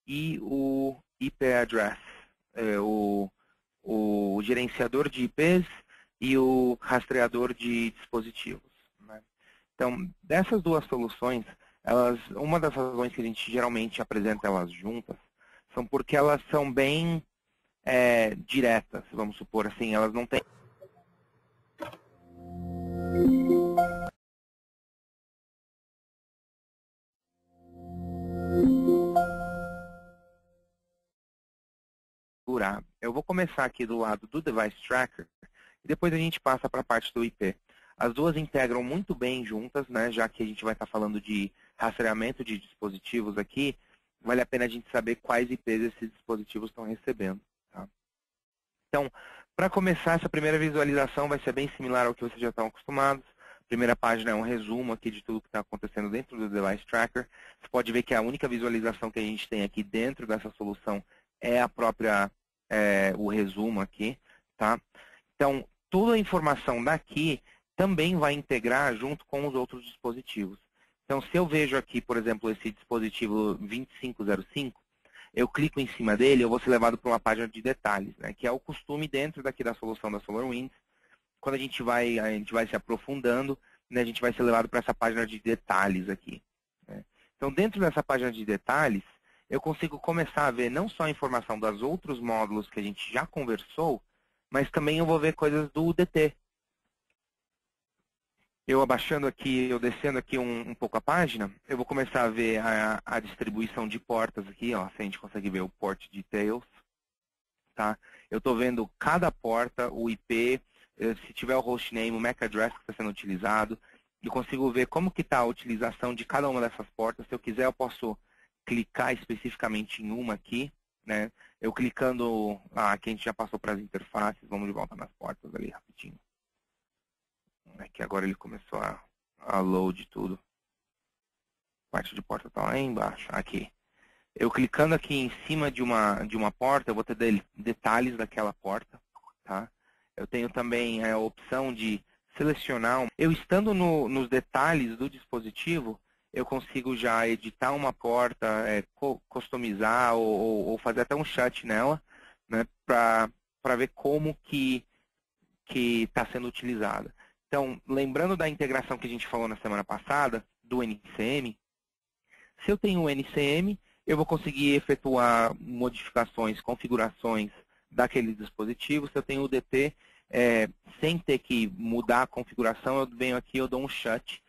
e o IP address, o gerenciador de IPs e o rastreador de dispositivos, né? Então, dessas duas soluções, uma das razões que a gente geralmente apresenta elas juntas são porque elas são bem diretas, vamos supor assim, elas não têm... Eu vou começar aqui do lado do Device Tracker e depois a gente passa para a parte do IP. As duas integram muito bem juntas, né, já que a gente vai estar falando de rastreamento de dispositivos aqui, vale a pena a gente saber quais IPs esses dispositivos estão recebendo. Tá? Então, para começar, essa primeira visualização vai ser bem similar ao que vocês já estão acostumados. A primeira página é um resumo aqui de tudo que está acontecendo dentro do Device Tracker. Você pode ver que a única visualização que a gente tem aqui dentro dessa solução é a própria, o resumo aqui. Tá? Então, toda a informação daqui também vai integrar junto com os outros dispositivos. Então, se eu vejo aqui, por exemplo, esse dispositivo 2505, eu clico em cima dele, eu vou ser levado para uma página de detalhes, né, que é o costume dentro daqui da solução da SolarWinds. Quando a gente vai se aprofundando, né, a gente vai ser levado para essa página de detalhes aqui, né. Então, dentro dessa página de detalhes, eu consigo começar a ver não só a informação dos outros módulos que a gente já conversou, mas também eu vou ver coisas do DT. Eu abaixando aqui, eu descendo aqui um pouco a página, eu vou começar a ver a distribuição de portas aqui, ó, se a gente consegue ver o port details. Tá? Eu estou vendo cada porta, o IP, se tiver o hostname, o MAC address que está sendo utilizado. Eu consigo ver como que está a utilização de cada uma dessas portas. Se eu quiser, eu posso clicar especificamente em uma aqui, né? Eu clicando, aqui a gente já passou para as interfaces, vamos de volta nas portas ali rapidinho. Que agora ele começou a load tudo. A parte de porta está lá embaixo, aqui. Eu clicando aqui em cima de uma porta, eu vou ter detalhes daquela porta. Tá? Eu tenho também a opção de selecionar. Eu estando nos detalhes do dispositivo, eu consigo já editar uma porta, customizar ou fazer até um shut nela, né, para ver como que está sendo utilizada. Então, lembrando da integração que a gente falou na semana passada, do NCM, se eu tenho o NCM, eu vou conseguir efetuar modificações, configurações daquele dispositivo. Se eu tenho o DT, sem ter que mudar a configuração, eu venho aqui e eu dou um shut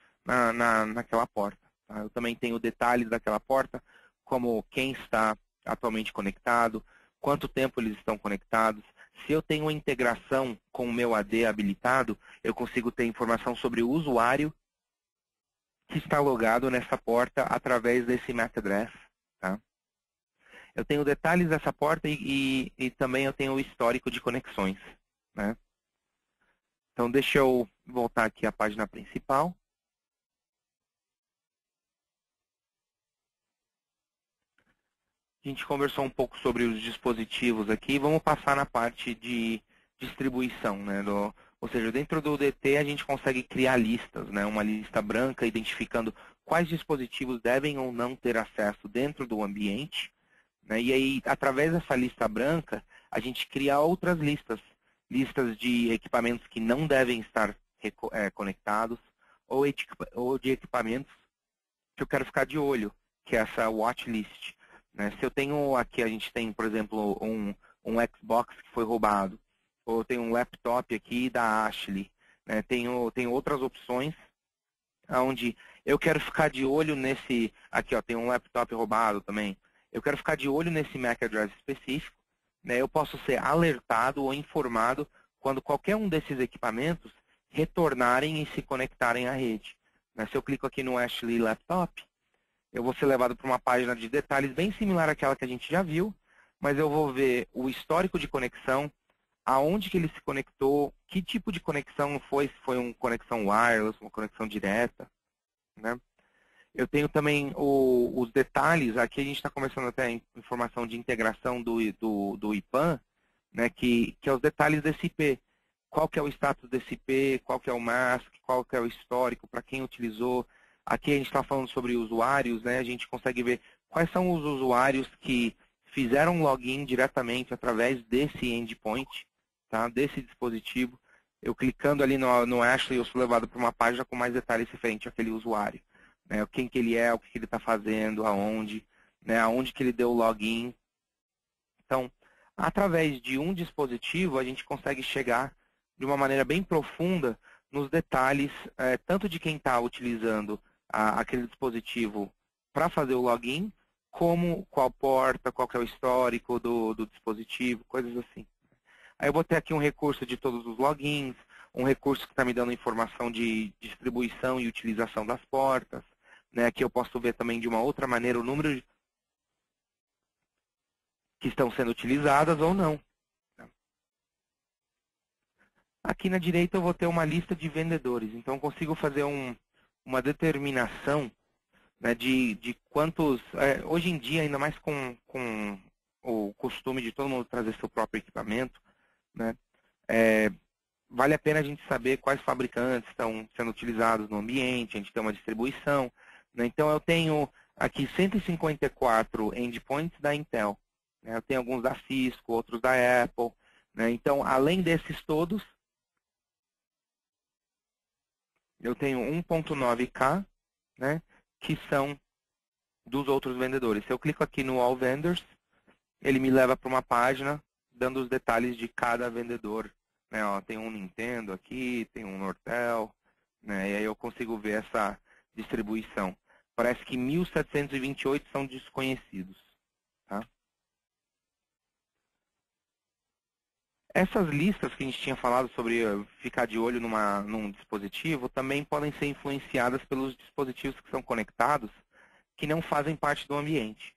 naquela porta. Tá? Eu também tenho detalhes daquela porta, como quem está atualmente conectado, quanto tempo eles estão conectados. Se eu tenho uma integração com o meu AD habilitado, eu consigo ter informação sobre o usuário que está logado nessa porta através desse MAC address. Tá? Eu tenho detalhes dessa porta e também eu tenho o histórico de conexões. Né? Então, deixa eu voltar aqui à página principal. A gente conversou um pouco sobre os dispositivos aqui. Vamos passar na parte de distribuição. Né, ou seja, dentro do DT a gente consegue criar listas, né, uma lista branca identificando quais dispositivos devem ou não ter acesso dentro do ambiente. Né, e aí, através dessa lista branca, a gente cria outras listas. Listas de equipamentos que não devem estar conectados ou de equipamentos que eu quero ficar de olho, que é essa watchlist. Né? Se eu tenho aqui, a gente tem, por exemplo, um Xbox que foi roubado, ou eu tenho um laptop aqui da Ashley, né? Tenho outras opções onde eu quero ficar de olho nesse... Aqui, ó, tem um laptop roubado também. Eu quero ficar de olho nesse MAC address específico. Né? Eu posso ser alertado ou informado quando qualquer um desses equipamentos retornarem e se conectarem à rede. Né? Se eu clico aqui no Ashley Laptop, eu vou ser levado para uma página de detalhes bem similar àquela que a gente já viu, mas eu vou ver o histórico de conexão, aonde que ele se conectou, que tipo de conexão foi, se foi uma conexão wireless, uma conexão direta. Né? Eu tenho também os detalhes, aqui a gente está começando até a informação de integração do IPAN, né, que é os detalhes desse IP. Qual que é o status desse IP, qual que é o mask, qual que é o histórico, para quem utilizou. Aqui a gente está falando sobre usuários, né, a gente consegue ver quais são os usuários que fizeram login diretamente através desse endpoint, tá? Desse dispositivo. Eu clicando ali no Ashley, eu sou levado para uma página com mais detalhes referente àquele usuário. Né? Quem que ele é, o que ele está fazendo, aonde, né? Aonde que ele deu o login. Então, através de um dispositivo, a gente consegue chegar de uma maneira bem profunda nos detalhes, tanto de quem está utilizando aquele dispositivo para fazer o login, como qual porta, qual que é o histórico do dispositivo, coisas assim. Aí eu vou ter aqui um recurso de todos os logins, um recurso que está me dando informação de distribuição e utilização das portas. Né? Aqui eu posso ver também de uma outra maneira o número que estão sendo utilizadas ou não. Aqui na direita eu vou ter uma lista de vendedores, então eu consigo fazer uma determinação, né, de quantos... hoje em dia, ainda mais com o costume de todo mundo trazer seu próprio equipamento, né, vale a pena a gente saber quais fabricantes estão sendo utilizados no ambiente, a gente tem uma distribuição. Né, então eu tenho aqui 154 endpoints da Intel. Né, eu tenho alguns da Cisco, outros da Apple. Né, então, além desses todos, eu tenho 1.9K, né, que são dos outros vendedores. Se eu clico aqui no All Vendors, ele me leva para uma página dando os detalhes de cada vendedor. Né, ó, tem um Nintendo aqui, tem um Nortel, né, e aí eu consigo ver essa distribuição. Parece que 1.728 são desconhecidos. Tá? Essas listas que a gente tinha falado sobre ficar de olho num dispositivo também podem ser influenciadas pelos dispositivos que são conectados que não fazem parte do ambiente.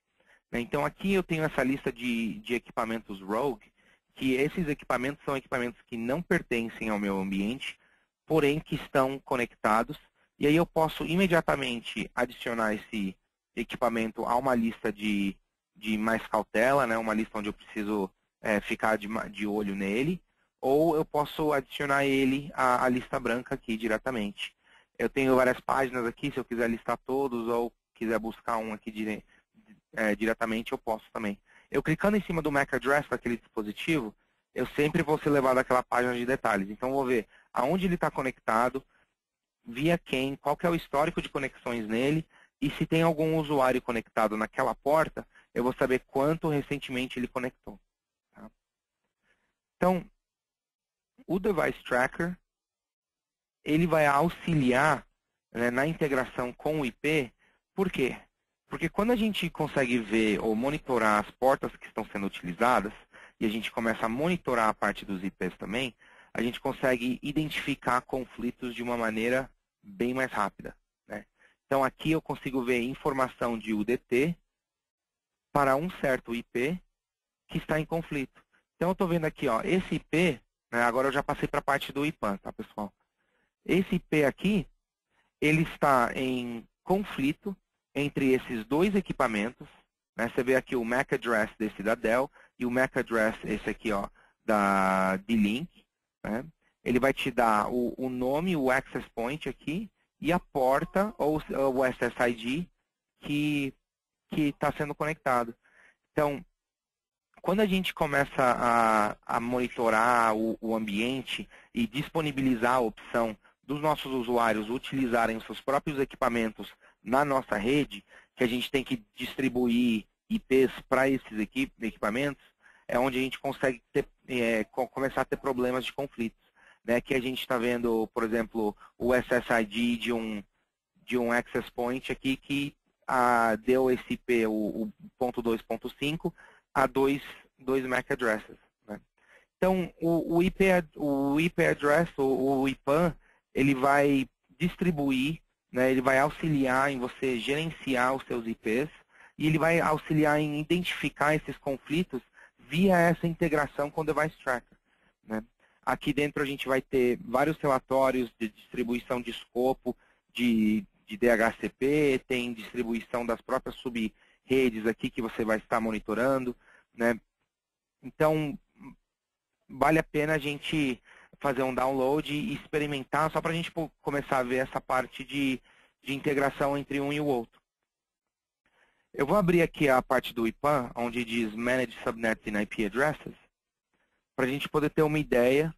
Então aqui eu tenho essa lista de equipamentos Rogue, que esses equipamentos são equipamentos que não pertencem ao meu ambiente, porém que estão conectados, e aí eu posso imediatamente adicionar esse equipamento a uma lista de mais cautela, né, uma lista onde eu preciso ficar de olho nele, ou eu posso adicionar ele à lista branca aqui diretamente. Eu tenho várias páginas aqui, se eu quiser listar todos, ou quiser buscar um aqui diretamente, eu posso também. Eu clicando em cima do MAC address daquele dispositivo, eu sempre vou ser levado àquela página de detalhes. Então, eu vou ver aonde ele está conectado, via quem, qual que é o histórico de conexões nele, e se tem algum usuário conectado naquela porta, eu vou saber quanto recentemente ele conectou. Tá? Então, o Device Tracker, ele vai auxiliar, né, na integração com o IP. Por quê? Porque quando a gente consegue ver ou monitorar as portas que estão sendo utilizadas, e a gente começa a monitorar a parte dos IPs também, a gente consegue identificar conflitos de uma maneira bem mais rápida. Né? Então aqui eu consigo ver informação de UDT para um certo IP que está em conflito. Então eu estou vendo aqui, ó, esse IP, né, agora eu já passei para a parte do IPAN, tá, pessoal? Esse IP aqui, ele está em conflito entre esses dois equipamentos. Né? Você vê aqui o MAC address desse da Dell e o MAC address, esse aqui, ó, da D-Link. Né? Ele vai te dar o nome, o access point aqui e a porta ou o SSID que está sendo conectado. Então, quando a gente começa a monitorar o ambiente e disponibilizar a opção dos nossos usuários utilizarem os seus próprios equipamentos na nossa rede, que a gente tem que distribuir IPs para esses equipamentos, é onde a gente consegue começar a ter problemas de conflitos. Né? Que a gente está vendo, por exemplo, o SSID de um access point aqui que deu esse IP, o ponto 2.5, a dois MAC addresses. Né? Então, o IP address, o IPAN, ele vai distribuir, né, ele vai auxiliar em você gerenciar os seus IPs e ele vai auxiliar em identificar esses conflitos via essa integração com o Device Tracker. Né? Aqui dentro a gente vai ter vários relatórios de distribuição de escopo de DHCP, tem distribuição das próprias sub-redes aqui que você vai estar monitorando. Né? Então, vale a pena a gente fazer um download e experimentar, só para a gente começar a ver essa parte de integração entre um e o outro. Eu vou abrir aqui a parte do IPAN, onde diz Manage Subnets in IP Addresses, para a gente poder ter uma ideia.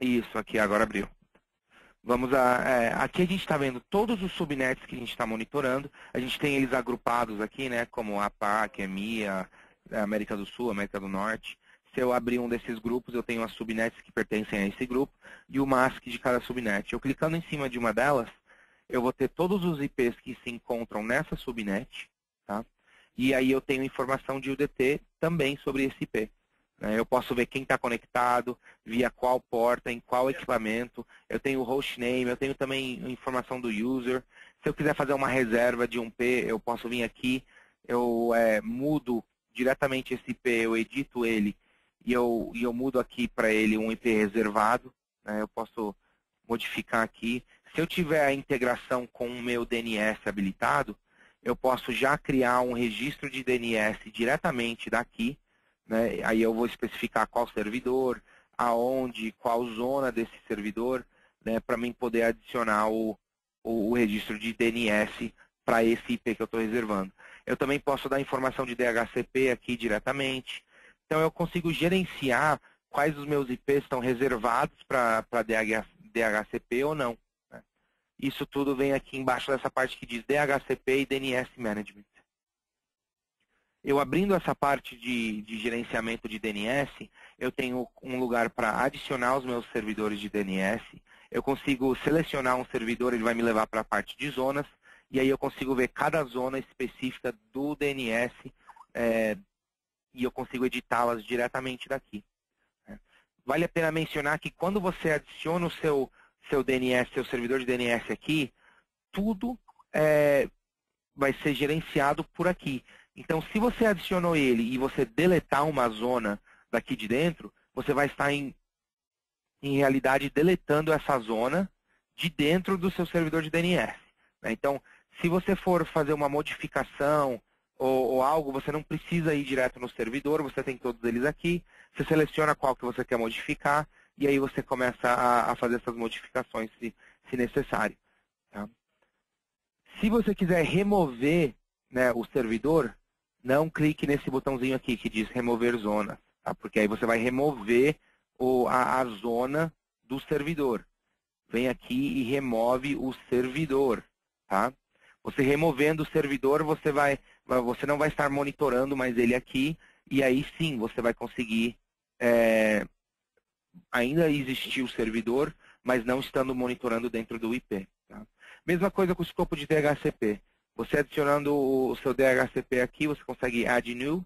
Isso, aqui agora abriu. Aqui a gente está vendo todos os subnets que a gente está monitorando. A gente tem eles agrupados aqui, né, como a PAC, EMEA, América do Sul, América do Norte. Se eu abrir um desses grupos, eu tenho as subnets que pertencem a esse grupo e o mask de cada subnet. Eu clicando em cima de uma delas, eu vou ter todos os IPs que se encontram nessa subnet, tá? E aí eu tenho informação de UDT também sobre esse IP. Eu posso ver quem está conectado, via qual porta, em qual equipamento. Eu tenho o hostname, eu tenho também informação do user. Se eu quiser fazer uma reserva de um IP, eu posso vir aqui, eu mudo diretamente esse IP, eu edito ele e eu mudo aqui para ele um IP reservado. Eu posso modificar aqui. Se eu tiver a integração com o meu DNS habilitado, eu posso já criar um registro de DNS diretamente daqui. Aí eu vou especificar qual servidor, aonde, qual zona desse servidor, para mim poder adicionar o registro de DNS para esse IP que eu estou reservando. Eu também posso dar informação de DHCP aqui diretamente. Então eu consigo gerenciar quais os meus IPs estão reservados para DHCP ou não. Isso tudo vem aqui embaixo dessa parte que diz DHCP e DNS Management. Eu abrindo essa parte de gerenciamento de DNS, eu tenho um lugar para adicionar os meus servidores de DNS. Eu consigo selecionar um servidor, ele vai me levar para a parte de zonas, e aí eu consigo ver cada zona específica do DNS, e eu consigo editá-las diretamente daqui. Vale a pena mencionar que quando você adiciona o seu DNS, seu servidor de DNS aqui, tudo vai ser gerenciado por aqui. Então, se você adicionou ele e você deletar uma zona daqui de dentro, você vai estar, em realidade, deletando essa zona de dentro do seu servidor de DNS. Então, se você for fazer uma modificação ou algo, você não precisa ir direto no servidor, você tem todos eles aqui, você seleciona qual que você quer modificar, e aí você começa a fazer essas modificações, se necessário. Tá? Se você quiser remover, o servidor, não clique nesse botãozinho aqui que diz remover zonas, tá? Porque aí você vai remover a zona do servidor. Vem aqui e remove o servidor. Tá? Você removendo o servidor, você não vai estar monitorando mais ele aqui, e aí sim você vai conseguir ainda existir o servidor, mas não estando monitorando dentro do IP. Tá? Mesma coisa com o escopo de DHCP. Você adicionando o seu DHCP aqui, você consegue add new.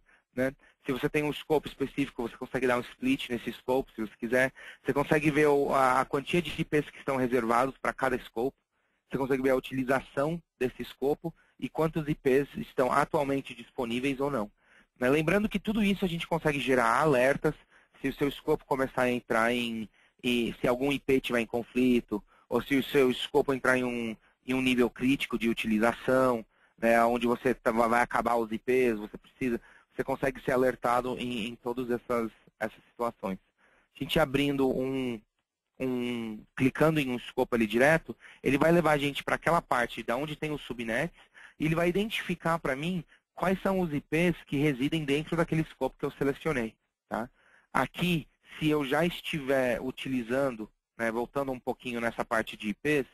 Se você tem um escopo específico, você consegue dar um split nesse escopo, se você quiser. Você consegue ver a quantia de IPs que estão reservados para cada escopo. Você consegue ver a utilização desse escopo e quantos IPs estão atualmente disponíveis ou não. Lembrando que tudo isso a gente consegue gerar alertas se o seu escopo começar a entrar se algum IP tiver em conflito, ou se o seu escopo entrar em um nível crítico de utilização, onde você vai acabar os IPs, você consegue ser alertado em todas essas situações. A gente abrindo clicando em um escopo ali direto, ele vai levar a gente para aquela parte da onde tem os subnets, e ele vai identificar para mim quais são os IPs que residem dentro daquele escopo que eu selecionei. Tá? Aqui, se eu já estiver utilizando, voltando um pouquinho nessa parte de IPs,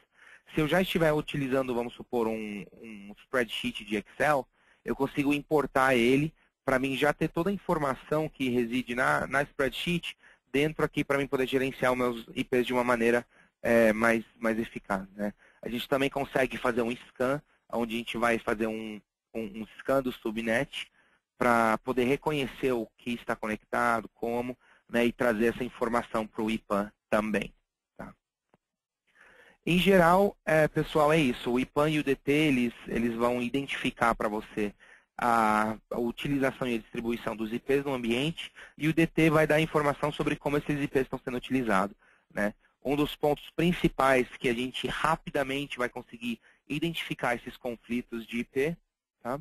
se eu já estiver utilizando, vamos supor, um spreadsheet de Excel, eu consigo importar ele para mim já ter toda a informação que reside na spreadsheet dentro aqui para mim poder gerenciar os meus IPs de uma maneira mais eficaz. A gente também consegue fazer um scan, onde a gente vai fazer um scan do subnet para poder reconhecer o que está conectado, como, e trazer essa informação para o IPAN também. Tá? Em geral, pessoal, é isso. O IPAN e o DT, eles vão identificar para você a utilização e a distribuição dos IPs no ambiente, e o DT vai dar informação sobre como esses IPs estão sendo utilizados. Um dos pontos principais que a gente rapidamente vai conseguir identificar esses conflitos de IP. Tá?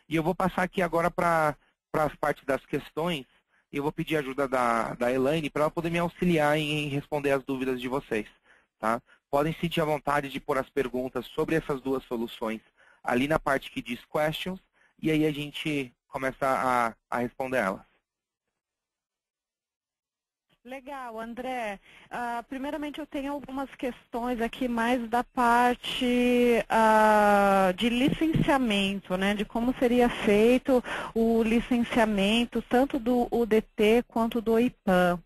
E eu vou passar aqui agora para as partes das questões, e eu vou pedir a ajuda da Elaine para ela poder me auxiliar em responder as dúvidas de vocês. Tá? podem sentir a vontade de pôr as perguntas sobre essas duas soluções ali na parte que diz Questions, e aí a gente começa a responder elas. Legal, André. Primeiramente, eu tenho algumas questões aqui mais da parte de licenciamento, né? De como seria feito o licenciamento tanto do UDT quanto do IPAM.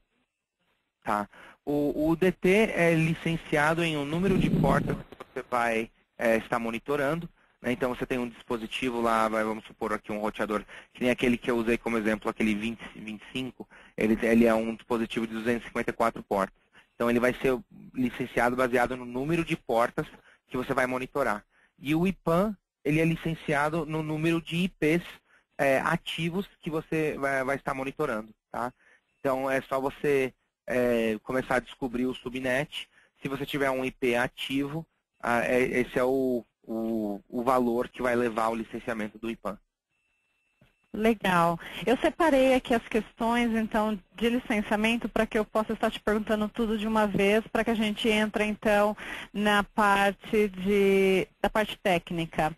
Tá. O UDT é licenciado em um número de portas que você vai estar monitorando. Né? Então, você tem um dispositivo lá, vamos supor aqui um roteador, que nem aquele que eu usei como exemplo, aquele 2025, ele é um dispositivo de 254 portas. Então, ele vai ser licenciado baseado no número de portas que você vai monitorar. E o IPAM, ele é licenciado no número de IPs ativos que você vai estar monitorando. Tá? Então, é só você começar a descobrir o subnet. Se você tiver um IP ativo, esse é o valor que vai levar ao licenciamento do IPAM. Legal. Eu separei aqui as questões, então, de licenciamento para que eu possa estar te perguntando tudo de uma vez, para que a gente entre, então, na parte da parte técnica.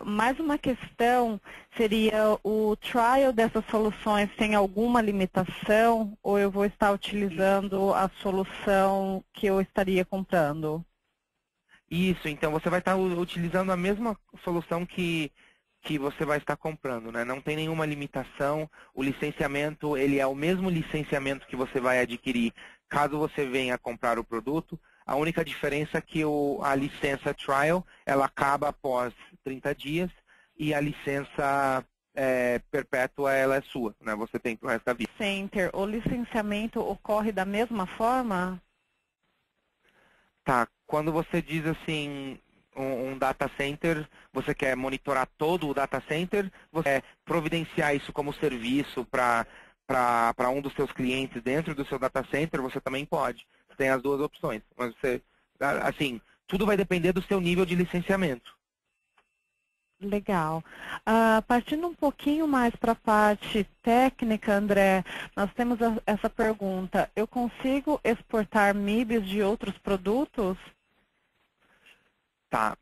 Mais uma questão seria o trial dessas soluções tem alguma limitação ou eu vou estar utilizando a solução que eu estaria comprando? Isso, então você vai estar utilizando a mesma solução que você vai estar comprando, né? Não tem nenhuma limitação. O licenciamento, ele é o mesmo licenciamento que você vai adquirir caso você venha comprar o produto. A única diferença é que a licença trial, ela acaba após 30 dias e a licença perpétua, ela é sua, né? Você tem pro resto da vida. Center, o licenciamento ocorre da mesma forma? Tá, quando você diz assim, um data center, você quer monitorar todo o data center, você quer providenciar isso como serviço para um dos seus clientes dentro do seu data center, você também pode. Você tem as duas opções. Mas você, assim, tudo vai depender do seu nível de licenciamento. Legal. Partindo um pouquinho mais para a parte técnica, André, nós temos essa pergunta. Eu consigo exportar MIBs de outros produtos? Tá.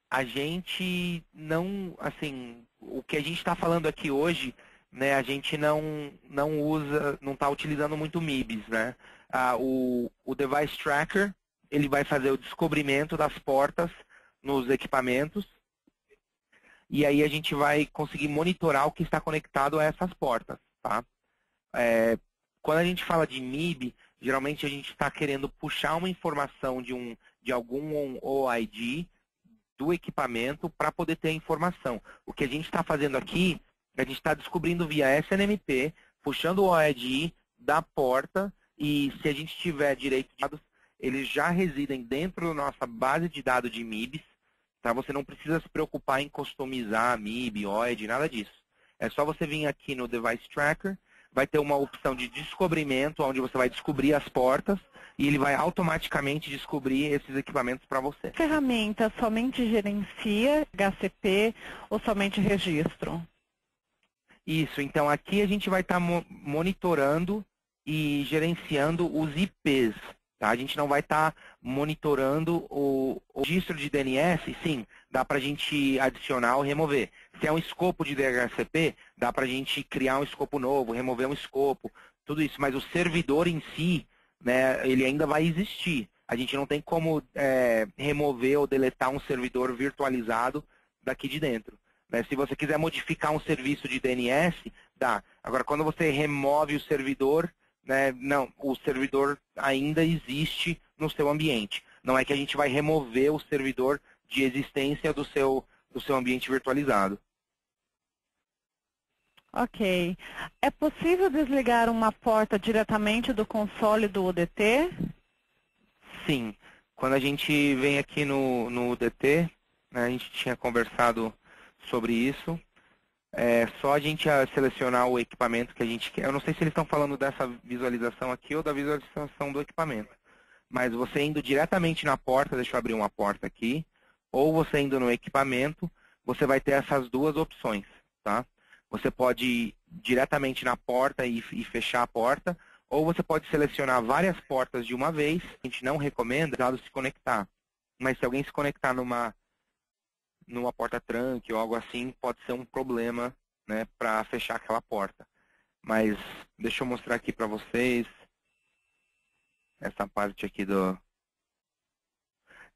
A gente não, assim, o que a gente está falando aqui hoje, né, a gente não usa, não está utilizando muito MIBs, né? O Device Tracker, ele vai fazer o descobrimento das portas nos equipamentos, e aí a gente vai conseguir monitorar o que está conectado a essas portas, tá? Quando a gente fala de MIB, geralmente a gente está querendo puxar uma informação de algum OID do equipamento para poder ter a informação. O que a gente está fazendo aqui, a gente está descobrindo via SNMP, puxando o OID da porta, e se a gente tiver direito de dados, eles já residem dentro da nossa base de dados de MIBs. Tá? Você não precisa se preocupar em customizar MIB, OID, nada disso. É só você vir aqui no Device Tracker, vai ter uma opção de descobrimento, onde você vai descobrir as portas, e ele vai automaticamente descobrir esses equipamentos para você. A ferramenta somente gerencia HCP ou somente registro? Isso, então aqui a gente vai estar monitorando e gerenciando os IPs. Tá? A gente não vai estar monitorando o registro de DNS, sim, dá para a gente adicionar ou remover. Se é um escopo de DHCP, dá para a gente criar um escopo novo, remover um escopo, tudo isso. Mas o servidor em si, né, ele ainda vai existir. A gente não tem como remover ou deletar um servidor virtualizado daqui de dentro. Né? Se você quiser modificar um serviço de DNS, dá. Agora, quando você remove o servidor, né, não, o servidor ainda existe no seu ambiente. Não é que a gente vai remover o servidor de existência do seu ambiente virtualizado. Ok. É possível desligar uma porta diretamente do console do UDT? Sim. Quando a gente vem aqui no UDT, né, a gente tinha conversado sobre isso. É só a gente selecionar o equipamento que a gente quer. Eu não sei se eles estão falando dessa visualização aqui ou da visualização do equipamento. Mas você indo diretamente na porta, deixa eu abrir uma porta aqui, ou você indo no equipamento, você vai ter essas duas opções, tá? Você pode ir diretamente na porta e fechar a porta, Ou você pode selecionar várias portas de uma vez. A gente não recomenda se conectar. Mas se alguém se conectar numa porta trunk ou algo assim, pode ser um problema, né, para fechar aquela porta. Mas deixa eu mostrar aqui para vocês essa parte aqui do...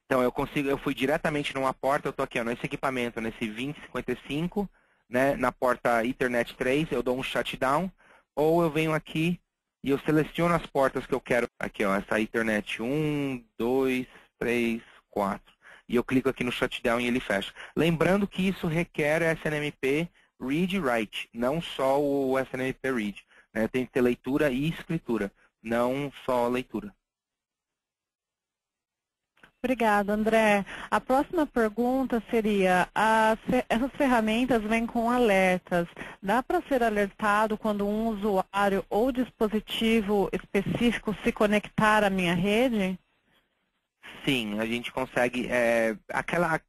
Então, eu fui diretamente numa porta, eu estou aqui ó, nesse equipamento, nesse 2055, né, na porta Ethernet 3, eu dou um shutdown, ou eu venho aqui e eu seleciono as portas que eu quero. Aqui, ó, essa Ethernet 1, 2, 3, 4. E eu clico aqui no shutdown e ele fecha. Lembrando que isso requer SNMP read e write, não só o SNMP read. Né? Tem que ter leitura e escritura, não só leitura. Obrigada, André. A próxima pergunta seria, essas ferramentas vêm com alertas. Dá para ser alertado quando um usuário ou dispositivo específico se conectar à minha rede? Sim, a gente consegue,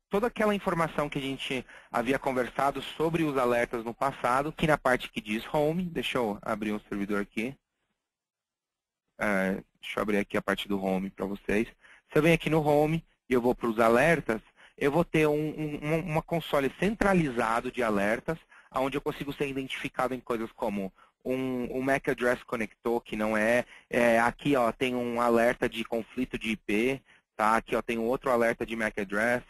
toda aquela informação que a gente havia conversado sobre os alertas no passado, aqui na parte que diz Home, deixa eu abrir um servidor aqui. Deixa eu abrir aqui a parte do Home para vocês. Se eu venho aqui no Home e eu vou para os alertas, eu vou ter uma console centralizado de alertas, onde eu consigo ser identificado em coisas como um MAC Address conector, que não é... aqui ó, tem um alerta de conflito de IP, tá? Aqui ó, tem um outro alerta de MAC Address.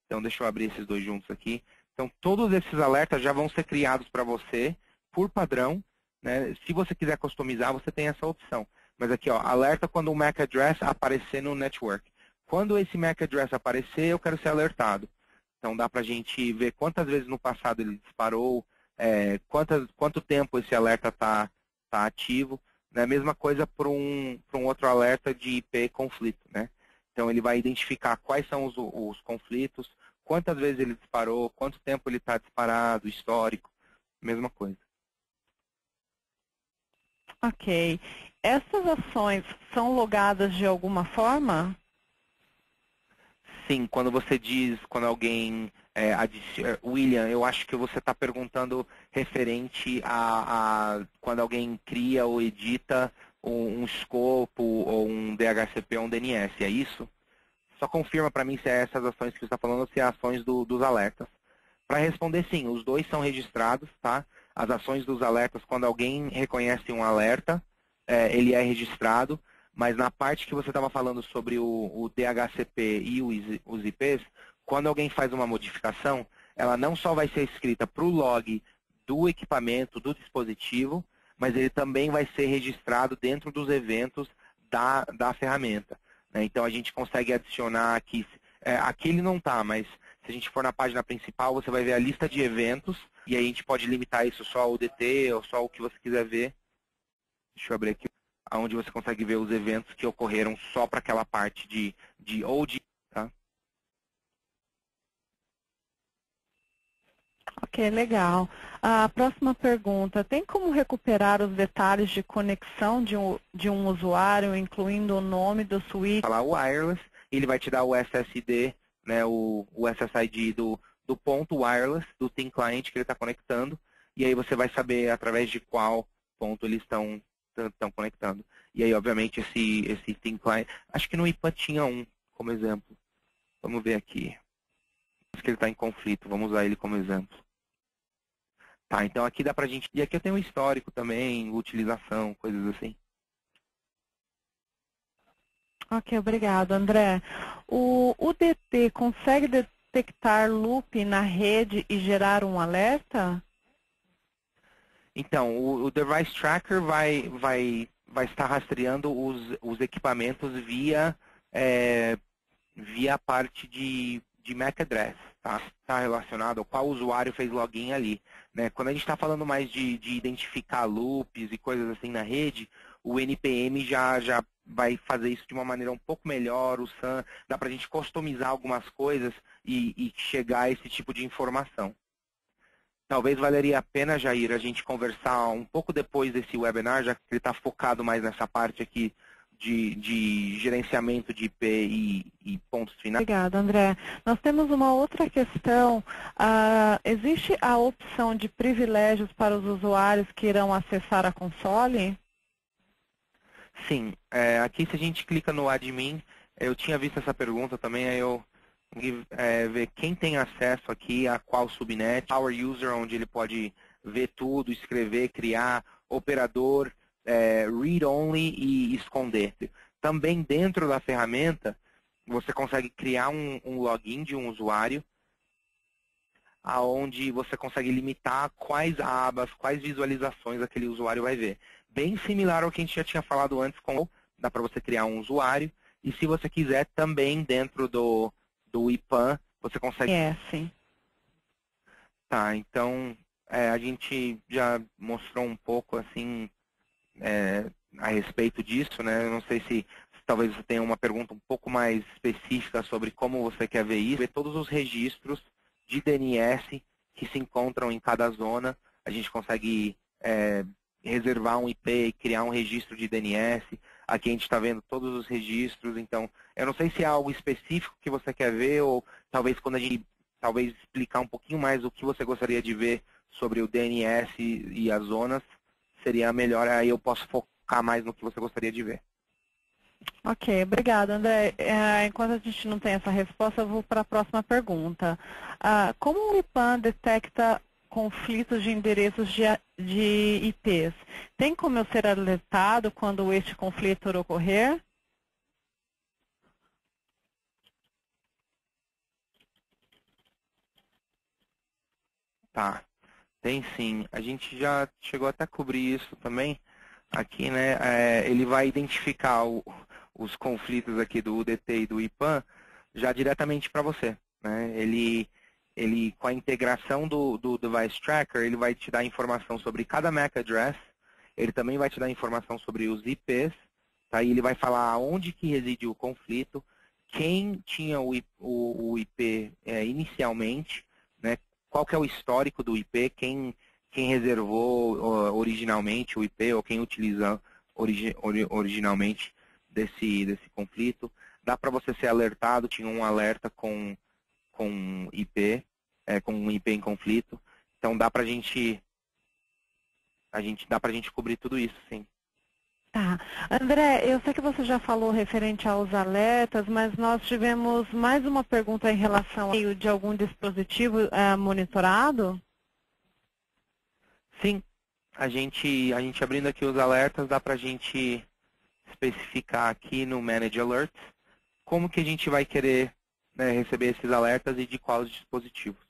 Então, deixa eu abrir esses dois juntos aqui. Então, todos esses alertas já vão ser criados para você, por padrão. Né? Se você quiser customizar, você tem essa opção. Mas aqui, ó, alerta quando o MAC Address aparecer no network. Quando esse MAC Address aparecer, eu quero ser alertado. Então, dá para a gente ver quantas vezes no passado ele disparou, quanto tempo esse alerta está ativo. Né? Mesma coisa para um outro alerta de IP conflito. Né? Então, ele vai identificar quais são os conflitos, quantas vezes ele disparou, quanto tempo ele está disparado, histórico, mesma coisa. Ok. Essas ações são logadas de alguma forma? Sim, quando você diz, quando alguém William, eu acho que você está perguntando referente a quando alguém cria ou edita um escopo ou um DHCP ou um DNS, é isso? Só confirma para mim se é essas ações que você está falando ou se é ações dos alertas. Para responder, sim, os dois são registrados, tá? As ações dos alertas, quando alguém reconhece um alerta, ele é registrado, mas na parte que você estava falando sobre o DHCP e os IPs, quando alguém faz uma modificação, ela não só vai ser escrita para o log do equipamento, do dispositivo, mas ele também vai ser registrado dentro dos eventos da ferramenta. Né? Então, a gente consegue adicionar aqui, aqui ele não está, mas se a gente for na página principal, você vai ver a lista de eventos, e aí a gente pode limitar isso só ao DT ou só o que você quiser ver. Deixa eu abrir aqui, onde você consegue ver os eventos que ocorreram só para aquela parte de tá? Ok, legal. A próxima pergunta, tem como recuperar os detalhes de conexão de um usuário, incluindo o nome do switch? Falar wireless, ele vai te dar o SSID, né, o SSID do ponto wireless, do Thin Client que ele está conectando, e aí você vai saber através de qual ponto eles estão conectando. E aí, obviamente, esse Thin Client, acho que no IPA tinha um, como exemplo. Vamos ver aqui. Acho que ele está em conflito, vamos usar ele como exemplo. Tá, então aqui dá pra gente... E aqui eu tenho um histórico também, utilização, coisas assim. Ok, obrigado, André. O UDT consegue detectar loop na rede e gerar um alerta? Então, o Device Tracker vai estar rastreando os equipamentos via a parte de MAC Address, tá? Está relacionado ao qual usuário fez login ali. Né? Quando a gente está falando mais de identificar loops e coisas assim na rede, o NPM já vai fazer isso de uma maneira um pouco melhor, o SAN, dá para a gente customizar algumas coisas e chegar a esse tipo de informação. Talvez valeria a pena, Jair, a gente conversar um pouco depois desse webinar, já que ele está focado mais nessa parte aqui de gerenciamento de IP e pontos finais. Obrigada, André. Nós temos uma outra questão. Existe a opção de privilégios para os usuários que irão acessar a console? Sim, aqui se a gente clica no admin, eu tinha visto essa pergunta também, aí eu ver quem tem acesso aqui a qual subnet, Power User, onde ele pode ver tudo, escrever, criar, operador, read only e esconder. Também dentro da ferramenta, você consegue criar um login de um usuário, aonde você consegue limitar quais abas, quais visualizações aquele usuário vai ver. Bem similar ao que a gente já tinha falado antes, dá para você criar um usuário, e se você quiser também dentro do IPAN, você consegue. Sim. Tá, então a gente já mostrou um pouco assim a respeito disso, né? Eu não sei se talvez você tenha uma pergunta um pouco mais específica sobre como você quer ver isso. Ver todos os registros de DNS que se encontram em cada zona. A gente consegue reservar um IP e criar um registro de DNS. Aqui a gente está vendo todos os registros. Então, eu não sei se é algo específico que você quer ver ou talvez quando a gente explicar um pouquinho mais o que você gostaria de ver sobre o DNS e as zonas, seria melhor, aí eu posso focar mais no que você gostaria de ver. Ok, obrigada, André. Enquanto a gente não tem essa resposta, eu vou para a próxima pergunta. Como o IPAN detecta conflitos de endereços de IPs? Tem como eu ser alertado quando este conflito ocorrer? Tá, tem sim. A gente já chegou até a cobrir isso também. Aqui, né, ele vai identificar os conflitos aqui do UDT e do IPAN já diretamente para você. Né? Ele, com a integração do Device Tracker, ele vai te dar informação sobre cada MAC address, ele também vai te dar informação sobre os IPs, tá? E ele vai falar onde que reside o conflito, quem tinha o IP inicialmente, né? Qual que é o histórico do IP, quem reservou originalmente o IP ou quem utiliza originalmente desse conflito. Dá para você ser alertado, tinha um alerta com IP, com um IP em conflito. Então dá para dá pra gente cobrir tudo isso, sim. Tá. André, eu sei que você já falou referente aos alertas, mas nós tivemos mais uma pergunta em relação ao de algum dispositivo monitorado? Sim, a gente abrindo aqui os alertas, dá para a gente especificar aqui no Manage Alerts como que a gente vai querer, né, receber esses alertas e de quais dispositivos.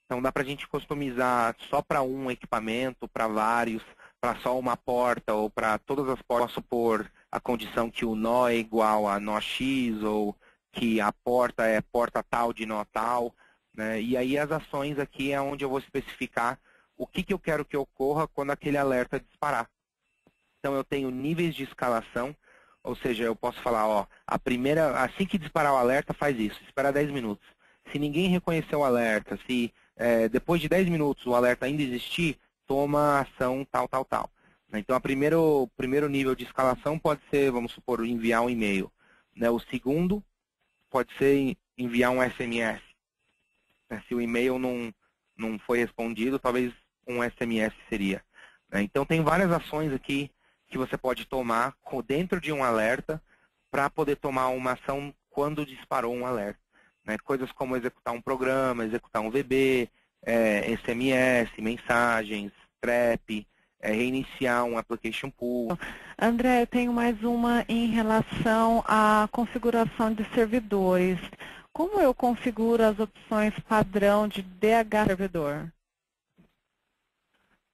Então dá para a gente customizar só para um equipamento, para vários, para só uma porta ou para todas as portas. Posso pôr a condição que o nó é igual a nó X ou que a porta é porta tal de nó tal. Né? E aí as ações aqui é onde eu vou especificar o que eu quero que ocorra quando aquele alerta disparar. Então eu tenho níveis de escalação, ou seja, eu posso falar, ó, assim que disparar o alerta, faz isso, espera 10 minutos. Se ninguém reconheceu o alerta, se depois de 10 minutos o alerta ainda existir, toma ação tal, tal, tal. Então, o primeiro nível de escalação pode ser, vamos supor, enviar um e-mail. Né? O segundo pode ser enviar um SMS. Se o e-mail não foi respondido, talvez um SMS seria. Então, tem várias ações aqui que você pode tomar dentro de um alerta para poder tomar uma ação quando disparou um alerta. Coisas como executar um programa, executar um VB, SMS, mensagens, trap, reiniciar um application pool. André, eu tenho mais uma em relação à configuração de servidores. Como eu configuro as opções padrão de DH servidor?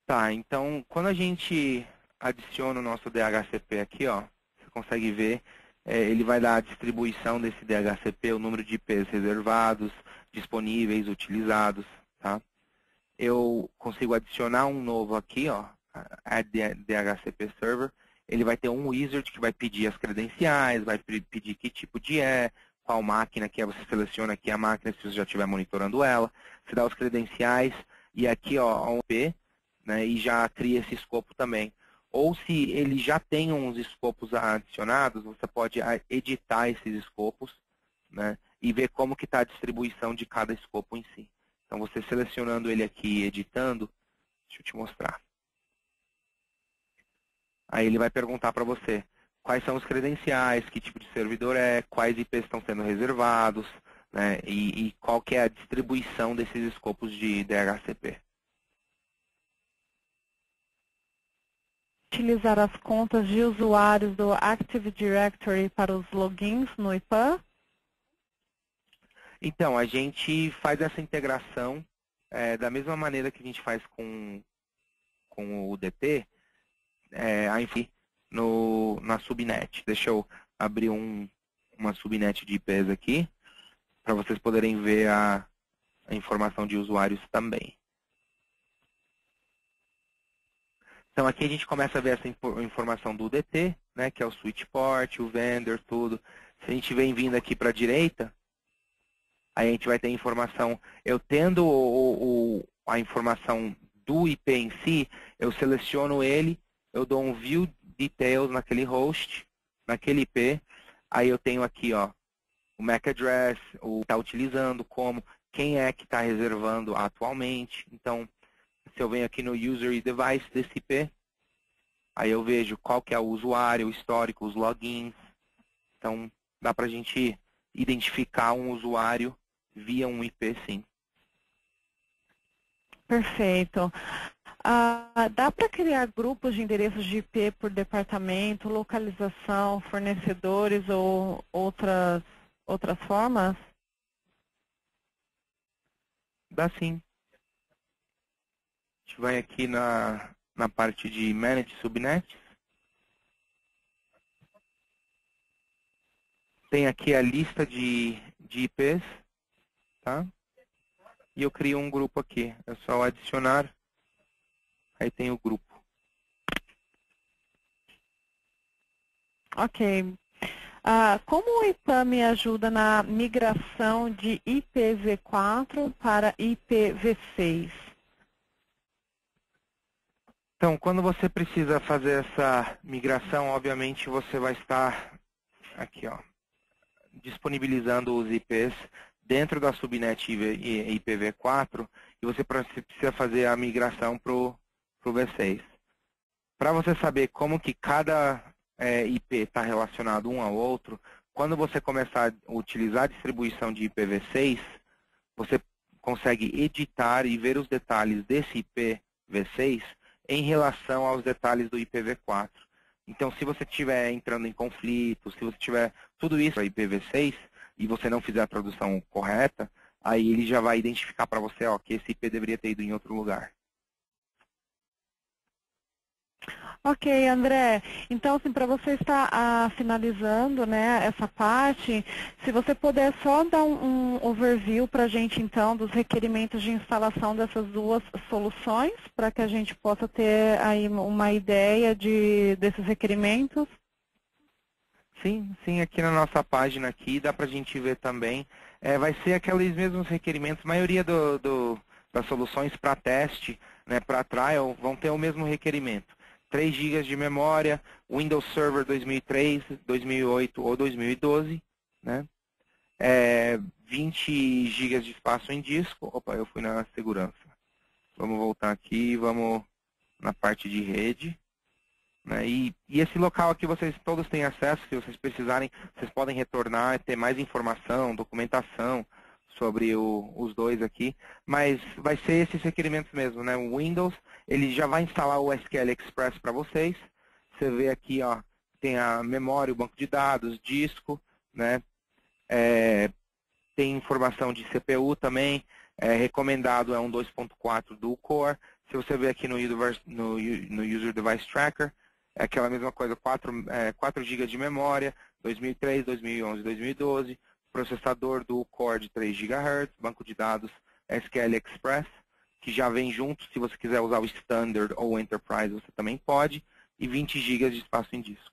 Tá, então quando a gente adiciona o nosso DHCP aqui, ó, você consegue ver, ele vai dar a distribuição desse DHCP, o número de IPs reservados, disponíveis, utilizados, tá? Eu consigo adicionar um novo aqui, ó, Add DHCP Server. Ele vai ter um wizard que vai pedir as credenciais, vai pedir que tipo de qual máquina que é, você seleciona aqui a máquina se você já estiver monitorando ela, você dá os credenciais e aqui, ó, um IP, né, e já cria esse escopo também. Ou se ele já tem uns escopos adicionados, você pode editar esses escopos, né, e ver como que está a distribuição de cada escopo em si. Então, você selecionando ele aqui e editando, deixa eu te mostrar. Aí ele vai perguntar para você quais são os credenciais, que tipo de servidor é, quais IPs estão sendo reservados, né, e qual que é a distribuição desses escopos de DHCP. Utilizar as contas de usuários do Active Directory para os logins no IPAM? Então, a gente faz essa integração da mesma maneira que a gente faz com o UDP, na subnet. Deixa eu abrir uma subnet de IPs aqui, para vocês poderem ver a informação de usuários também. Então, aqui a gente começa a ver essa informação do UDT, né, que é o switch port, o vendor, tudo. Se a gente vem vindo aqui para a direita, aí a gente vai ter informação. Eu tendo a informação do IP em si, eu seleciono ele, eu dou um View Details naquele host, naquele IP. Aí eu tenho aqui, ó, o MAC address, o que está utilizando, como, quem é que está reservando atualmente. Então, se eu venho aqui no User e Device desse IP, aí eu vejo qual que é o usuário, o histórico, os logins. Então, dá para a gente identificar um usuário via um IP, sim. Perfeito. Dá para criar grupos de endereços de IP por departamento, localização, fornecedores ou outras formas? Dá sim. A gente vai aqui na parte de Manage Subnets. Tem aqui a lista de IPs, tá? E eu crio um grupo aqui. É só adicionar, aí tem o grupo. Ok. Como o IPAM me ajuda na migração de IPv4 para IPv6? Então, quando você precisa fazer essa migração, obviamente você vai estar aqui, ó, disponibilizando os IPs dentro da subnet IPv4 e você precisa fazer a migração para o V6. Para você saber como que cada IP está relacionado um ao outro, quando você começar a utilizar a distribuição de IPv6, você consegue editar e ver os detalhes desse IPv6 em relação aos detalhes do IPv4. Então, se você estiver entrando em conflito, se você tiver tudo isso para IPv6 e você não fizer a tradução correta, aí ele já vai identificar para você, ó, que esse IP deveria ter ido em outro lugar. Ok, André. Então, assim, para você estar finalizando, né, essa parte, se você puder só dar um overview para a gente, então, dos requerimentos de instalação dessas duas soluções, para que a gente possa ter aí uma ideia desses requerimentos. Sim, aqui na nossa página aqui dá para a gente ver também. Vai ser aqueles mesmos requerimentos, a maioria das soluções para teste, né, para trial, vão ter o mesmo requerimento. 3 GB de memória, Windows Server 2003, 2008 ou 2012, né? 20 GB de espaço em disco. Opa, eu fui na segurança. Vamos voltar aqui, vamos na parte de rede. Né? E esse local aqui vocês todos têm acesso, se vocês precisarem, vocês podem retornar e ter mais informação, documentação sobre os dois aqui, mas vai ser esses requerimentos mesmo, né? O Windows, ele já vai instalar o SQL Express para vocês. Você vê aqui, ó, tem a memória, o banco de dados, disco, né? Tem informação de CPU também, recomendado é um 2.4 do Core. Se você ver aqui no User Device Tracker, é aquela mesma coisa, 4 GB de memória, 2003, 2011, 2012, processador do Core de 3 GHz, banco de dados SQL Express, que já vem junto, se você quiser usar o Standard ou o Enterprise, você também pode, e 20 GB de espaço em disco.